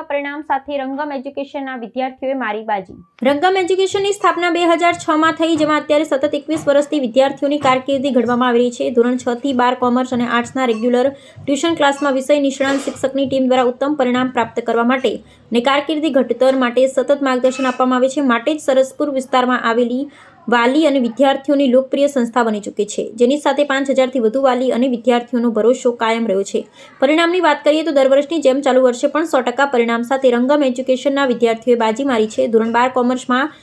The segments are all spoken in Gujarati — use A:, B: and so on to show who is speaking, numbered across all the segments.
A: પરિણામ સાથે રંગમ એજ્યુકેશનના વિદ્યાર્થીઓએ મારી બાજી। રંગમ એજ્યુકેશનની સ્થાપના 2006માં થઈ, જેમાં અત્યારે સતત 21 વર્ષથી વિદ્યાર્થીઓની કારકિર્દી ઘડવામાં આવી રહી છે। ધોરણ 6 થી 12 કોમર્સ અને આર્ટ્સના રેગ્યુલર ટ્યુશન ક્લાસમાં વિષય નિષ્ણાંત શિક્ષકની ટીમ દ્વારા ઉત્તમ પરિણામ પ્રાપ્ત કરવા માટે અને કારકિર્દી ઘડતર માટે સતત માર્ગદર્શન આપવામાં આવે છે। માટે જ સરસપુર વિસ્તારમાં આવેલી વાલી અને વિદ્યાર્થીઓની લોકપ્રિય સંસ્થા બની ચૂકી છે, જેની સાથે 5000થી વધુ વાલી અને વિદ્યાર્થીઓનો ભરોસો કાયમ રહ્યો છે। પરિણામની વાત કરીએ તો દર વર્ષની જેમ ચાલુ વર્ષે પણ 100% પરિણામ સાથે રંગમ એજ્યુકેશનના વિદ્યાર્થીઓએ બાજી મારી છે। ધોરણ 12 કોમર્સમાં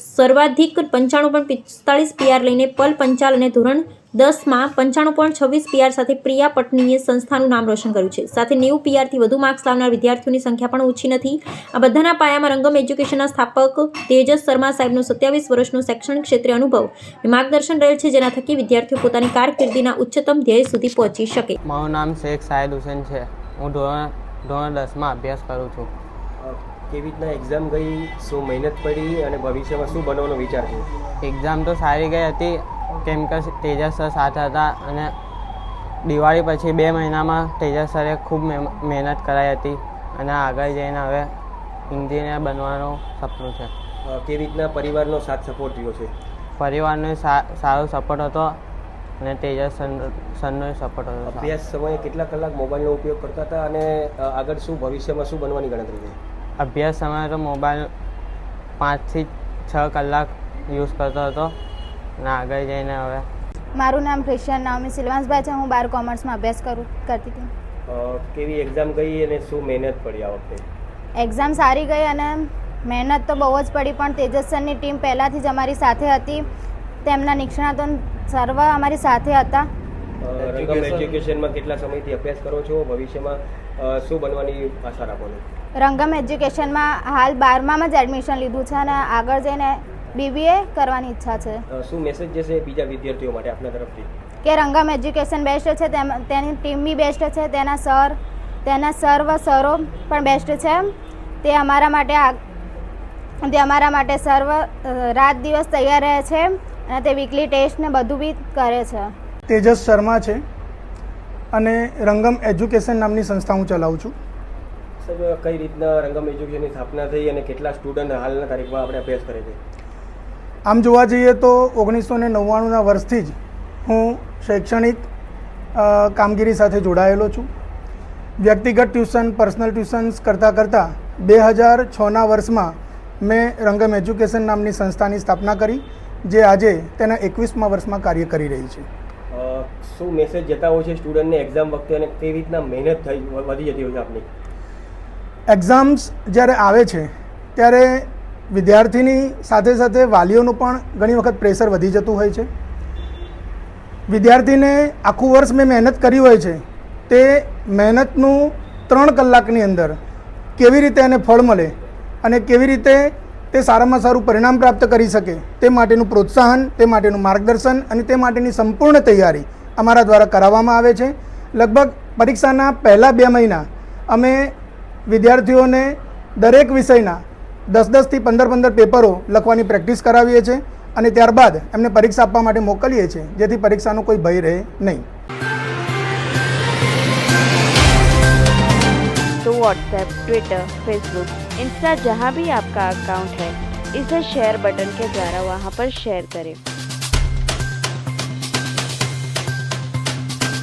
A: સર્વાધિક 95.45 PR લઈને પલ પંચાલ અને ધોરણ 10માં 95.26 PR સાથે પ્રિયા પટનીએ સંસ્થાનું નામ રોશન કર્યું છે। સાથે 90 PR થી વધુ માર્ક્સ લાવનાર વિદ્યાર્થીઓની સંખ્યા પણ ઓછી નથી। આ બધાના પાયામાં રંગમ એજ્યુકેશનના સ્થાપક તેજસ શર્મા સાહેબનો 27 વર્ષનો શૈક્ષણિક ક્ષેત્રે અનુભવ અને માર્ગદર્શન રહેલ છે, જેના થકી વિદ્યાર્થીઓ પોતાની કારકિર્દીના ઉચ્ચતમ ધ્યેય સુધી પહોંચી શકે।
B: મારું નામ શેખ સાહેદ હુસેન છે। હું ધોરણ 10માં અભ્યાસ કરું છું।
C: કેવી રીતના એક્ઝામ ગઈ, શું મહેનત પડી અને ભવિષ્યમાં શું બનવાનો વિચાર છે?
B: એક્ઝામ તો સારી ગઈ હતી, કેમ કે તેજસ સર સાથે હતા અને દિવાળી પછી 2 મહિનામાં તેજસ સરે ખૂબ મહેનત કરાઈ હતી અને આગળ જઈને હવે એન્જિનિયર બનવાનું સપનું છે।
C: કેવી રીતના પરિવારનો સાથ સપોર્ટ રહ્યો છે?
B: પરિવારનો સારો સપોર્ટ હતો અને તેજસ સરનો સપોર્ટ હતો।
C: અભ્યાસ સમયે કેટલા કલાક મોબાઈલનો ઉપયોગ કરતા હતા અને આગળ શું ભવિષ્યમાં શું બનવાની ગણતરી છે?
B: અભ્યાસ સમયે તો મોબાઈલ 5 થી 6 કલાક યુઝ કરતો હતો અને આગળ જઈને હવે
D: મારું નામ ક્રિશ્ચન નામી સિલવાન્સભાઈ છે। હું 12 કોમર્સમાં અભ્યાસ કરતી હતી।
C: કેવી એક્ઝામ ગઈ અને શું મહેનત પડી આ વખતે?
D: એક્ઝામ સારી ગઈ અને મહેનત તો બહુ જ પડી, પણ તેજસ સરની ટીમ પહેલાંથી જ અમારી સાથે હતી। તેમના નિષ્ણાતો સર્વ અમારી સાથે હતા।
C: રંગમ એજ્યુકેશનમાં કેટલા સમયથી અભ્યાસ કરો છો? ભવિષ્યમાં શું બનવાની આશા રાખો છો?
D: રંગમ એજ્યુકેશનમાં હાલ 12માં જ એડમિશન લીધું છે અને આગળ જઈને BBA કરવાની ઈચ્છા છે।
C: શું મેસેજ જશે બીજા વિદ્યાર્થીઓ માટે આપના તરફથી?
D: કે રંગમ એજ્યુકેશન બેસ્ટ છે, તેની ટીમ બી બેસ્ટ છે, તેના સર્વ સરો પણ બેસ્ટ છે। તે અમારા માટે સર્વ રાત દિવસ તૈયાર રહે છે અને તે વીકલી ટેસ્ટ ને બધું બી કરે છે।
E: તેજસ શર્મા છે અને રંગમ એજ્યુકેશન નામની સંસ્થા હું ચલાવું છું।
C: સર, કઈ રીતના રંગમ એજ્યુકેશનની સ્થાપના થઈ અને કેટલા સ્ટુડન્ટ હાલના તારીખમાં આપણે અભ્યાસ કરે છે?
E: આમ જોવા જઈએ તો 1999ના વર્ષથી જ હું શૈક્ષણિક કામગીરી સાથે જોડાયેલો છું। વ્યક્તિગત ટ્યુશન, પર્સનલ ટ્યુશન્સ કરતાં 2006ના વર્ષમાં મેં રંગમ એજ્યુકેશન નામની સંસ્થાની સ્થાપના કરી, જે આજે તેના 21મા વર્ષમાં કાર્ય કરી રહી છે।
C: શું મેસેજ જતા હોય છે સ્ટુડન્ટને એક્ઝામ વખતે અને કેવી રીતના મહેનત વધી જતી હોય છે આપની?
E: એક્ઝામ્સ જ્યારે આવે છે ત્યારે વિદ્યાર્થીની સાથે સાથે વાલીઓનું પણ ઘણી વખત પ્રેશર વધી જતું હોય છે। વિદ્યાર્થીને આખું વર્ષ મેં મહેનત કરી હોય છે, તે મહેનતનું 3 કલાકની અંદર કેવી રીતે એને ફળ મળે અને કેવી રીતે તે સારામાં સારું પરિણામ પ્રાપ્ત કરી શકે તે માટેનું પ્રોત્સાહન, તે માટેનું માર્ગદર્શન અને તે માટેની સંપૂર્ણ તૈયારી અમારા દ્વારા કરાવવામાં આવે છે। લગભગ પરીક્ષાના પહેલાં 2 મહિના અમે વિદ્યાર્થીઓને દરેક વિષયના 10 થી 15 પેપરો લખવાની પ્રેક્ટિસ કરાવીએ છીએ અને ત્યારબાદ એમને પરીક્ષા આપવા માટે મોકલીએ છીએ, જેથી પરીક્ષાનો કોઈ ભય રહે નહીં।
F: तो व्हाट्सएप, ट्विटर, फेसबुक, इंस्टा जहाँ भी आपका अकाउंट है, इसे शेयर बटन के द्वारा वहाँ पर शेयर करें।